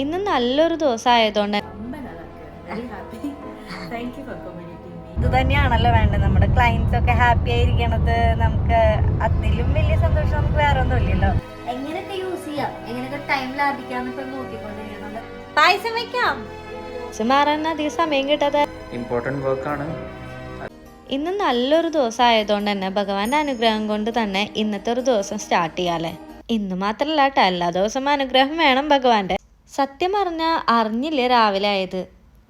ഇന്ന് നല്ലൊരു ദിവസം ആയതുകൊണ്ട് ഇത് തന്നെയാണല്ലോ വേണ്ടത്. നമ്മുടെ ക്ലയൻസ് ഒക്കെ ഹാപ്പി ആയിരിക്കണത് നമുക്ക് അതിലും വലിയ സന്തോഷം നമുക്ക് വേറെ ഒന്നും ഇല്ലല്ലോ. എങ്ങനെയൊക്കെ യൂസ് ചെയ്യാം, എങ്ങനെയൊക്കെ ടൈം ലാഭിക്കാന്നൊക്കെ നോക്കിക്കൊണ്ടിരിക്കണം. പായസം വെക്കാം മാറാൻ അധികം സമയം കിട്ടാതെ ഇമ്പോർട്ടന്റ് വർക്കാണ്. ഇന്ന് നല്ലൊരു ദിവസം ആയതുകൊണ്ട് തന്നെ ഭഗവാന്റെ അനുഗ്രഹം കൊണ്ട് തന്നെ ഇന്നത്തെ ഒരു ദിവസം സ്റ്റാർട്ട് ചെയ്യാല്ലേ. ഇന്ന് മാത്രല്ല കേട്ടോ, എല്ലാ ദിവസവും അനുഗ്രഹം വേണം ഭഗവാന്റെ. സത്യം പറഞ്ഞാൽ അറിഞ്ഞില്ലേ രാവിലെ ആയത്.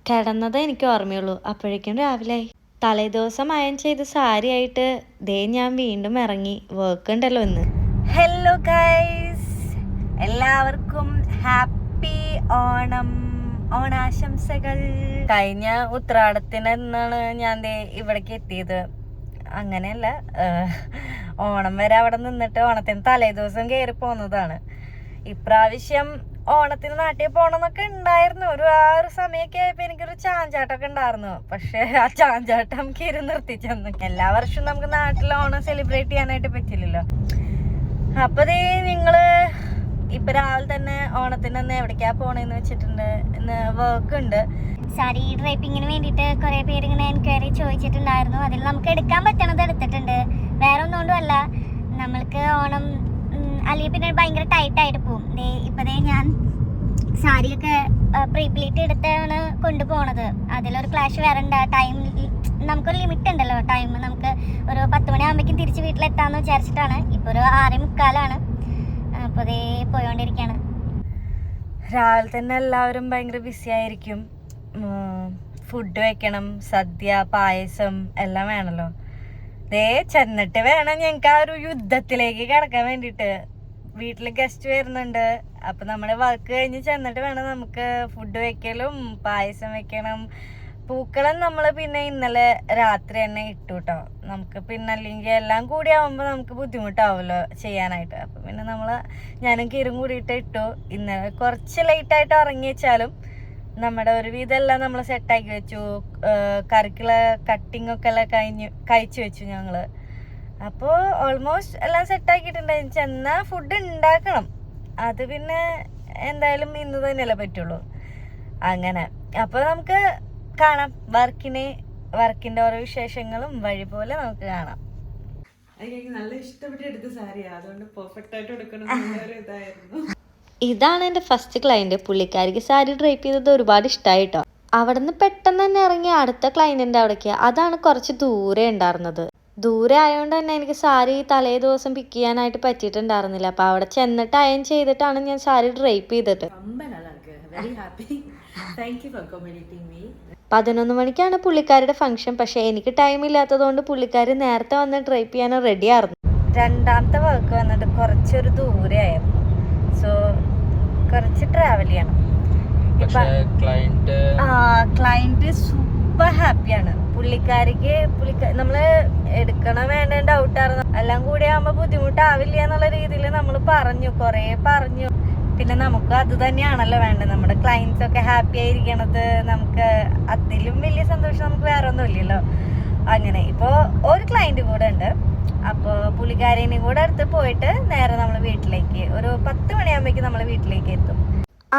കിടന്നതേ എനിക്ക് ഓർമ്മയുള്ളൂ, അപ്പോഴേക്കും രാവിലെ ആയി. തലേദിവസം അയൺ ചെയ്ത് സാരി ആയിട്ട് ദേ ഞാൻ വീണ്ടും ഇറങ്ങി. വർക്ക് ഉണ്ടല്ലോ ഇന്ന്. ഹലോ ഗൈസ്, എല്ലാവർക്കും ഹാപ്പി ഓണം, ഓണാശംസകൾ. കഴിഞ്ഞ ഉത്രാടത്തിനാണ് ഞാൻ ദേ ഇവിടേക്ക് എത്തിയത്. അങ്ങനെയല്ല, ഓണം വരെ അവിടെ നിന്നിട്ട് ഓണത്തിന് തലേ ദിവസം കയറി പോന്നതാണ്. ഇപ്രാവശ്യം ഓണത്തിന് നാട്ടിൽ പോകണമെന്നൊക്കെ ഉണ്ടായിരുന്നു. ആ ഒരു സമയമൊക്കെ ആയപ്പോൾ എനിക്കൊരു ചാഞ്ചാട്ടമൊക്കെ ഉണ്ടായിരുന്നു. പക്ഷെ ആ ചാഞ്ചാട്ടം കയറി നിർത്തിച്ചെന്ന്. എല്ലാ വർഷവും നമുക്ക് നാട്ടിൽ ഓണം സെലിബ്രേറ്റ് ചെയ്യാനായിട്ട് പറ്റില്ലല്ലോ. അപ്പൊ ദേ നിങ്ങള് ഇപ്പൊ രാവിലെ തന്നെ ഓണത്തിന് ഒന്ന് എവിടേക്കാ പോണേന്ന് വെച്ചിട്ടുണ്ട്. ഇന്ന് വർക്ക് ഉണ്ട്. സാരി ഡ്രൈപ്പിങ്ങിന് വേണ്ടിയിട്ട് കുറെ പേര് ഇങ്ങനെ എൻക്വയറി ചോദിച്ചിട്ടുണ്ടായിരുന്നു. അതിൽ നമുക്ക് എടുക്കാൻ പറ്റണത് എടുത്തിട്ടുണ്ട്. വേറെ ഒന്നുകൊണ്ടുമല്ല, നമ്മൾക്ക് ഓണം അല്ലെങ്കിൽ പിന്നെ ഭയങ്കര ടൈറ്റായിട്ട് പോകും. ഇപ്പതേ ഞാൻ സാരിയൊക്കെ പ്രീപ്ലീറ്റ് എടുത്താണ് കൊണ്ടുപോകണത്. അതിലൊരു ക്ലാഷ് വരണ്ട. ടൈം നമുക്കൊരു ലിമിറ്റ് ഉണ്ടല്ലോ. ടൈം നമുക്ക് ഒരു 10 മണിയാകുമ്പോഴേക്കും തിരിച്ച് വീട്ടിലെത്താമെന്ന് വിചാരിച്ചിട്ടാണ്. ഇപ്പോൾ ഒരു 6:45. അപ്പോൾ അതേ പോയോണ്ടിരിക്കുകയാണ്. രാവിലെ തന്നെ എല്ലാവരും ഭയങ്കര ബിസി ആയിരിക്കും. ഫുഡ് വെക്കണം, സദ്യ, പായസം എല്ലാം വേണമല്ലോ. ദേ ചെന്നിട്ട് വേണം ഞങ്ങൾക്ക് ആ ഒരു യുദ്ധത്തിലേക്ക് കിടക്കാൻ വേണ്ടിയിട്ട്. വീട്ടിൽ ഗസ്റ്റ് വരുന്നുണ്ട്. അപ്പൊ നമ്മള് വർക്ക് കഴിഞ്ഞ് ചെന്നിട്ട് വേണം നമുക്ക് ഫുഡ് വെക്കലും പായസം വെക്കണം. പൂക്കളം നമ്മള് പിന്നെ ഇന്നലെ രാത്രി തന്നെ ഇട്ടു കേട്ടോ. നമുക്ക് പിന്നെ അല്ലെങ്കിൽ എല്ലാം കൂടി ആവുമ്പോൾ നമുക്ക് ബുദ്ധിമുട്ടാവുമല്ലോ ചെയ്യാനായിട്ട്. അപ്പൊ പിന്നെ ഞാനും കിരും കൂടിയിട്ട് ഇട്ടു. ഇന്നലെ കുറച്ച് ലേറ്റായിട്ട് ഇറങ്ങി വെച്ചാലും നമ്മുടെ ഒരു വിധമെല്ലാം നമ്മൾ സെറ്റാക്കി വെച്ചു. കറിക്കുള്ള കട്ടിങ് ഒക്കെ എല്ലാം കഴിച്ചു വെച്ചു ഞങ്ങള്. അപ്പോൾ ഓൾമോസ്റ്റ് എല്ലാം സെറ്റാക്കിയിട്ടുണ്ട്. ചെന്നാൽ ഫുഡ് ഉണ്ടാക്കണം. അത് പിന്നെ എന്തായാലും ഇന്ന് തന്നെയല്ലേ പറ്റുള്ളൂ. അങ്ങനെ അപ്പോൾ നമുക്ക് കാണാം വർക്കിന്റെ ഓരോ വിശേഷങ്ങളും വഴി പോലെ നമുക്ക് കാണാം. എനിക്ക് നല്ല ഇഷ്ടപ്പെട്ട് എടുത്ത സാരിയാ, അതുകൊണ്ട് പെർഫെക്റ്റ് ആയിട്ട് എടുക്കണം ഇതായിരുന്നു. ഇതാണ് എൻ്റെ ഫസ്റ്റ് ക്ലയന്റ്. പുള്ളിക്കാരിക്ക് സാരി ഡ്രൈപ്പ് ചെയ്തത് ഒരുപാട് ഇഷ്ടമായിട്ടോ. അവിടെ നിന്ന് പെട്ടെന്ന് തന്നെ ഇറങ്ങി അടുത്ത ക്ലയന്റിന്റെ അവിടേക്ക്. അതാണ് കുറച്ച് ദൂരെ ഉണ്ടായിരുന്നത്. ദൂരെ ആയതുകൊണ്ട് തന്നെ എനിക്ക് സാരി തലേ ദിവസം പിക്ക് ചെയ്യാനായിട്ട് പറ്റിയിട്ടുണ്ടായിരുന്നില്ല. അപ്പൊ അവിടെ ചെന്നിട്ട് അയൺ ചെയ്തിട്ടാണ് ഞാൻ സാരി ഡ്രൈപ്പ് ചെയ്തത്. 11 മണിക്കാണ് പുള്ളിക്കാരുടെ ഫംഗ്ഷൻ. പക്ഷെ എനിക്ക് ടൈം ഇല്ലാത്തത് കൊണ്ട് പുള്ളിക്കാരി നേരത്തെ വന്ന് ഡ്രൈപ്പ് ചെയ്യാൻ റെഡി ആയിരുന്നു. രണ്ടാമത്തെ വർക്ക് വന്നിട്ട് കുറച്ചൊരു ദൂരെ ആയിരുന്നു. സോ കുറച്ച് ട്രാവൽ ചെയ്യണം. ക്ലയന്റ് സൂപ്പർ ഹാപ്പിയാണ്. പുള്ളിക്കാരിക്ക് നമ്മള് എടുക്കണ വേണ്ട ഡൗട്ടായിരുന്നു. എല്ലാം കൂടി ആകുമ്പോ ബുദ്ധിമുട്ടാവില്ല എന്നുള്ള രീതിയിൽ നമ്മൾ കുറേ പറഞ്ഞു. പിന്നെ നമുക്ക് അത് തന്നെയാണല്ലോ വേണ്ടത്. നമ്മുടെ ക്ലയൻസ് ഒക്കെ ഹാപ്പി ആയിരിക്കണത് നമുക്ക് അതിലും വലിയ സന്തോഷം നമുക്ക് വേറെ ഒന്നും ഇല്ലല്ലോ. അങ്ങനെ ഇപ്പോൾ ഒരു ക്ലയന്റ് കൂടെ ഉണ്ട്. അപ്പോൾ പുള്ളിക്കാരിനെയും കൂടെ അടുത്ത് പോയിട്ട് നേരെ നമ്മൾ വീട്ടിലേക്ക് ഒരു 10 മണിയാകുമ്പോഴേക്കും നമ്മൾ വീട്ടിലേക്ക് എത്തും.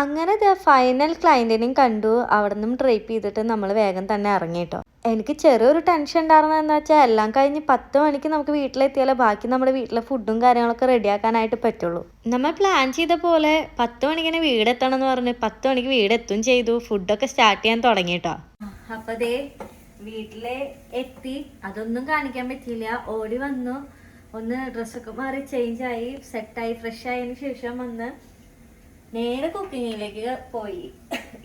അങ്ങനെ ഫൈനൽ ക്ലയന്റിനെയും കണ്ടു. അവിടെ നിന്നും ഡ്രൈപ്പ് ചെയ്തിട്ട് നമ്മൾ വേഗം തന്നെ ഇറങ്ങിട്ടോ. എനിക്ക് ചെറിയൊരു ടെൻഷൻ ഉണ്ടായിരുന്നതെന്ന് വെച്ചാൽ എല്ലാം കഴിഞ്ഞ് 10 മണിക്ക് നമുക്ക് വീട്ടിലെത്തിയാലേ ബാക്കി നമ്മുടെ വീട്ടിലെ ഫുഡും കാര്യങ്ങളൊക്കെ റെഡിയാക്കാനായിട്ട് പറ്റുള്ളൂ. നമ്മൾ പ്ലാൻ ചെയ്ത പോലെ 10 മണിക്കിനെ വീടെത്തണം എന്ന് പറഞ്ഞ് 10 മണിക്ക് വീടെത്തും ചെയ്തു. ഫുഡൊക്കെ സ്റ്റാർട്ട് ചെയ്യാൻ തുടങ്ങിട്ടോ. അപ്പൊ ദേ വീട്ടിലെ എത്തി. അതൊന്നും കാണിക്കാൻ പറ്റിയില്ല. ഓടി വന്നു, ഒന്ന് ഡ്രസ്സൊക്കെ മാറി ചേഞ്ച് ആയി സെറ്റായി ഫ്രഷ് ആയതിനു ശേഷം വന്ന് നേരെ കുക്കിങ്ങിലേക്ക് പോയി.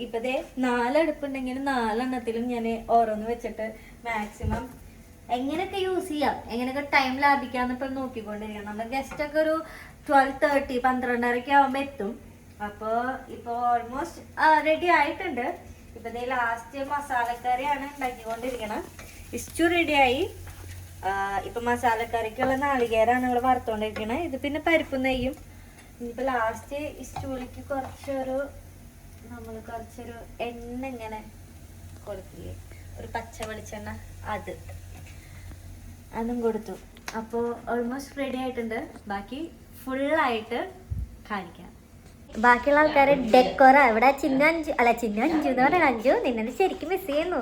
ഇപ്പതേ 4 അടുപ്പുണ്ടെങ്കിൽ 4 എണ്ണത്തിലും ഞാൻ ഓരോന്ന് വെച്ചിട്ട് മാക്സിമം എങ്ങനെയൊക്കെ യൂസ് ചെയ്യാം, എങ്ങനെയൊക്കെ ടൈം ലാഭിക്കാന്ന് ഇപ്പൊ നോക്കിക്കൊണ്ടിരിക്കണം. നമ്മുടെ ഗസ്റ്റ് ഒക്കെ ഒരു 12:30 12:30 ആവുമ്പോ എത്തും. അപ്പൊ ഇപ്പൊ ഓൾമോസ്റ്റ് റെഡി ആയിട്ടുണ്ട്. ഇപ്പതേ ലാസ്റ്റ് മസാലക്കറിയാണ് ഉണ്ടാക്കിക്കൊണ്ടിരിക്കണം. ഇസ്റ്റു റെഡിയായി. ഇപ്പൊ മസാലക്കറിക്കുള്ള നാളികേരാണ് ഞങ്ങൾ വറുത്തോണ്ടിരിക്കണേ. ഇത് പിന്നെ പരിപ്പ് നെയ്യും. ഇനിയിപ്പോൾ ലാസ്റ്റ് ഈ സ്റ്റൂളിക്ക് കുറച്ചൊരു എണ്ണ ഇങ്ങനെ കൊടുക്കില്ലേ, ഒരു പച്ച വെളിച്ചെണ്ണ, അതും കൊടുത്തു. അപ്പോൾ ഓൾമോസ്റ്റ് റെഡി ആയിട്ടുണ്ട്. ബാക്കി ഫുള്ളായിട്ട് കാണിക്കാം. ബാക്കിയുള്ള ആൾക്കാര് ഡെക്കോറ. ഇവിടെ ചിന്നു അഞ്ചു എന്ന് പറഞ്ഞാൽ അഞ്ചു നിന്നെ ശരിക്കും മിസ് ചെയ്യുന്നു.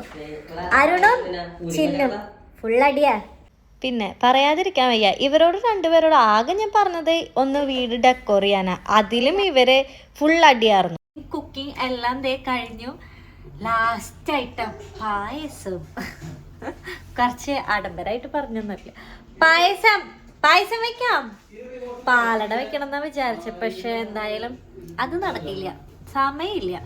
അരുണും ചിന്നും ഫുൾ അടിയാ. പിന്നെ പറയാതിരിക്കാൻ വയ്യ, ഇവരോട് രണ്ടുപേരോട് ആകെ ഞാൻ പറഞ്ഞത് ഒന്ന് വീട് ഡെക്കോർ ചെയ്യാനാ, അതിലും ഇവരെ ഫുൾ അടിയായിരുന്നു. കുക്കിംഗ് എല്ലാം ദേ കഴിഞ്ഞു. ലാസ്റ്റ് ഐറ്റം പായസം. കുറച്ച് ആഡംബരമായിട്ട് പറഞ്ഞൊന്നുമില്ല. പായസം വെക്കാം, പാലട വെക്കണം എന്നാ വിചാരിച്ച, പക്ഷെ എന്തായാലും അത് നടക്കില്ല, സമയമില്ല.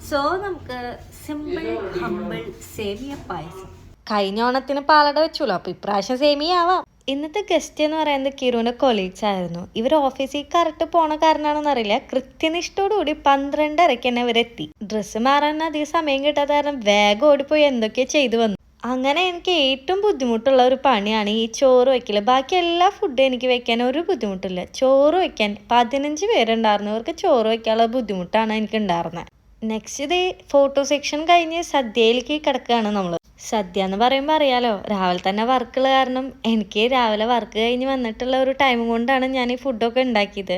സോ നമുക്ക് സിമ്പിൾ ഹമ്പിൾ സേമിയ പായസം. കഴിഞ്ഞ ഓണത്തിന് പാലട വെച്ചല്ലോ, അപ്പൊ ഇപ്രാവശ്യം സേമിയ ആവാം. ഇന്നത്തെ ഗസ്റ്റ് എന്ന് പറയുന്നത് കിരുവിന്റെ കൊളീഗ്സ് ആയിരുന്നു. ഇവർ ഓഫീസിൽ കറക്റ്റ് പോണ കാരണമാണെന്ന് അറിയില്ല, കൃത്യനിഷ്ഠയോടുകൂടി 12:30 തന്നെ ഇവരെത്തി. ഡ്രസ്സ് മാറാൻ അധികം സമയം കിട്ടാത്ത കാരണം വേഗം ഓടിപ്പോയി എന്തൊക്കെയോ ചെയ്തു വന്നു. അങ്ങനെ എനിക്ക് ഏറ്റവും ബുദ്ധിമുട്ടുള്ള ഒരു പണിയാണ് ഈ ചോറ് വെക്കല്. ബാക്കി എല്ലാ ഫുഡും എനിക്ക് വെക്കാൻ ഒരു ബുദ്ധിമുട്ടില്ല, ചോറ് വെക്കാൻ 15 പേരുണ്ടായിരുന്നു. ഇവർക്ക് ചോറ് വെക്കാനുള്ള ബുദ്ധിമുട്ടാണ് എനിക്ക് ഉണ്ടായിരുന്നത്. നെക്സ്റ്റ് ഡേ ഫോട്ടോ സെക്ഷൻ കഴിഞ്ഞ് സദ്യയിലേക്ക് കിടക്കുകയാണ് നമ്മൾ. സദ്യ എന്ന് പറയുമ്പോൾ അറിയാലോ, രാവിലെ തന്നെ വർക്കുള്ള കാരണം എനിക്ക് രാവിലെ വർക്ക് കഴിഞ്ഞ് വന്നിട്ടുള്ള ഒരു ടൈം കൊണ്ടാണ് ഞാൻ ഈ ഫുഡൊക്കെ ഉണ്ടാക്കിയത്.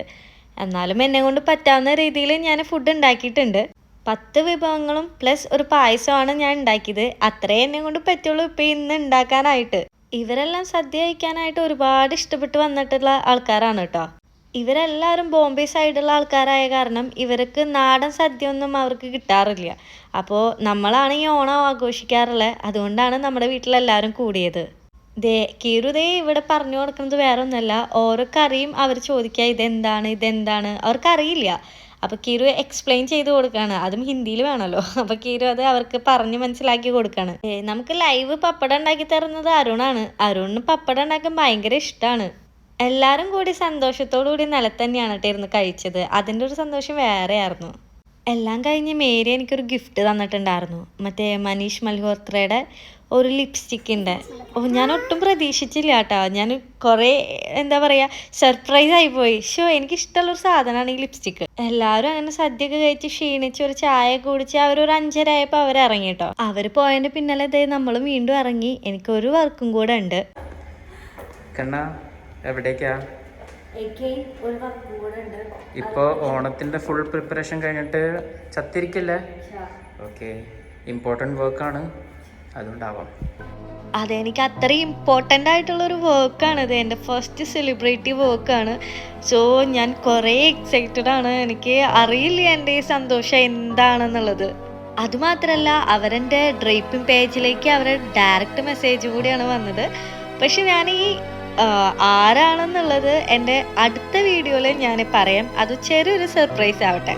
എന്നാലും എന്നെ കൊണ്ട് പറ്റാവുന്ന രീതിയിൽ ഞാൻ ഫുഡ് ഉണ്ടാക്കിയിട്ടുണ്ട്. 10 വിഭവങ്ങളും പ്ലസ് ഒരു പായസമാണ് ഞാൻ ഉണ്ടാക്കിയത്. അത്രേ എന്നെ കൊണ്ട് പറ്റുള്ളൂ ഇപ്പം ഇന്ന് ഉണ്ടാക്കാനായിട്ട്. ഇവരെല്ലാം സദ്യ കഴിക്കാനായിട്ട് ഒരുപാട് ഇഷ്ടപ്പെട്ട് വന്നിട്ടുള്ള ആൾക്കാരാണ് കേട്ടോ. ഇവരെല്ലാവരും ബോംബെ സൈഡുള്ള ആൾക്കാരായ കാരണം ഇവർക്ക് നാടൻ സദ്യ ഒന്നും അവർക്ക് കിട്ടാറില്ല. അപ്പോൾ നമ്മളാണ് ഈ ഓണം ആഘോഷിക്കാറുള്ളത്, അതുകൊണ്ടാണ് നമ്മുടെ വീട്ടിലെല്ലാവരും കൂടിയത്. കീരു ഇവിടെ പറഞ്ഞു കൊടുക്കുന്നത് വേറെ ഒന്നുമല്ല, ഓരോ കറിയും അവർ ചോദിക്കുക ഇതെന്താണ് അവർക്കറിയില്ല. അപ്പോൾ കീരു എക്സ്പ്ലെയിൻ ചെയ്ത് കൊടുക്കുകയാണ്, അതും ഹിന്ദിയിൽ വേണമല്ലോ. അപ്പോൾ കീരു അത് അവർക്ക് പറഞ്ഞ് മനസ്സിലാക്കി കൊടുക്കുകയാണ്. നമുക്ക് ലൈവ് പപ്പടം ഉണ്ടാക്കി തരുന്നത് അരുണാണ്. അരുണിന് പപ്പടം ഉണ്ടാക്കാൻ ഭയങ്കര ഇഷ്ടമാണ്. എല്ലാവരും കൂടി സന്തോഷത്തോടു കൂടി നിലത്തന്നെയാണ് കേട്ടോ ഇരുന്ന് കഴിച്ചത്. അതിൻ്റെ ഒരു സന്തോഷം വേറെ ആയിരുന്നു. എല്ലാം കഴിഞ്ഞ് മേരി എനിക്കൊരു ഗിഫ്റ്റ് തന്നിട്ടുണ്ടായിരുന്നു, മറ്റേ മനീഷ് മൽഹോത്രയുടെ ഒരു ലിപ്സ്റ്റിക്കിൻ്റെ. ഞാൻ ഒട്ടും പ്രതീക്ഷിച്ചില്ല കേട്ടോ. ഞാൻ കുറേ എന്താ പറയുക സർപ്രൈസ് ആയിപ്പോയി. എനിക്കിഷ്ടമുള്ളൊരു സാധനമാണ് ഈ ലിപ്സ്റ്റിക്ക്. എല്ലാവരും അങ്ങനെ സദ്യയൊക്കെ കഴിച്ച് ക്ഷീണിച്ച് ഒരു ചായ കുടിച്ച് അവരൊരു 5:30 ആയപ്പോൾ അവർ ഇറങ്ങി കേട്ടോ. അവർ പോയതിൻ്റെ പിന്നാലെ നമ്മളും വീണ്ടും ഇറങ്ങി. എനിക്കൊരു വർക്കും കൂടെ ഉണ്ട്. എവിടേക്കാ ഇപ്പോ? ഓണത്തിന്റെ ഫുൾ പ്രിപ്പറേഷൻ കഴിഞ്ഞിട്ട് ചത്തിരിക്കില്ലേ? ഓക്കെ, ഇമ്പോർട്ടൻറ്റ് വർക്കാണ്, അതുകൊണ്ടാവാം. അതെനിക്ക് അത്രയും ഇമ്പോർട്ടൻ്റ് ആയിട്ടുള്ളൊരു വർക്കാണിത്. എൻ്റെ ഫസ്റ്റ് സെലിബ്രിറ്റി വർക്കാണ്. സോ ഞാൻ കുറേ എക്സൈറ്റഡ് ആണ്. എനിക്ക് അറിയില്ല എൻ്റെ ഈ സന്തോഷം എന്താണെന്നുള്ളത്. അതുമാത്രമല്ല, അവരെൻ്റെ ഡ്രൈപ്പിംഗ് പേജിലേക്ക് അവരുടെ ഡയറക്റ്റ് മെസ്സേജ് കൂടിയാണ് വന്നത്. പക്ഷെ ഞാൻ ഈ ആരാണെന്നുള്ളത് എൻ്റെ അടുത്ത വീഡിയോയിൽ ഞാൻ പറയാം. അത് ചെറിയൊരു സർപ്രൈസ് ആവട്ടെ.